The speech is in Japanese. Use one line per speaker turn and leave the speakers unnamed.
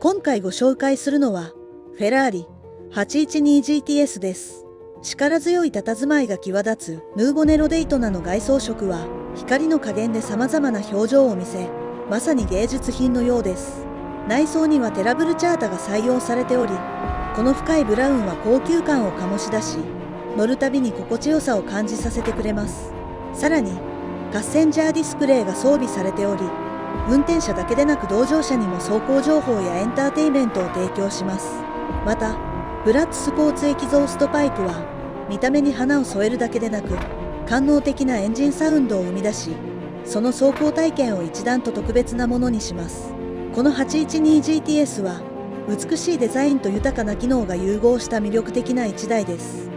今回ご紹介するのは、フェラーリ 812GTS です。力強い佇まいが際立つヌーボネロデイトナの外装色は、光の加減で様々な表情を見せ、まさに芸術品のようです。内装にはテラブルチャータが採用されており、この深いブラウンは高級感を醸し出し、乗るたびに心地よさを感じさせてくれます。さらに、パッセンジャーディスプレイが装備されており、運転者だけでなく同乗者にも走行情報やエンターテインメントを提供します。また、ブラッドスポーツエキゾーストパイプは、見た目に花を添えるだけでなく、官能的なエンジンサウンドを生み出し、その走行体験を一段と特別なものにします。この 812GTS は、美しいデザインと豊かな機能が融合した魅力的な一台です。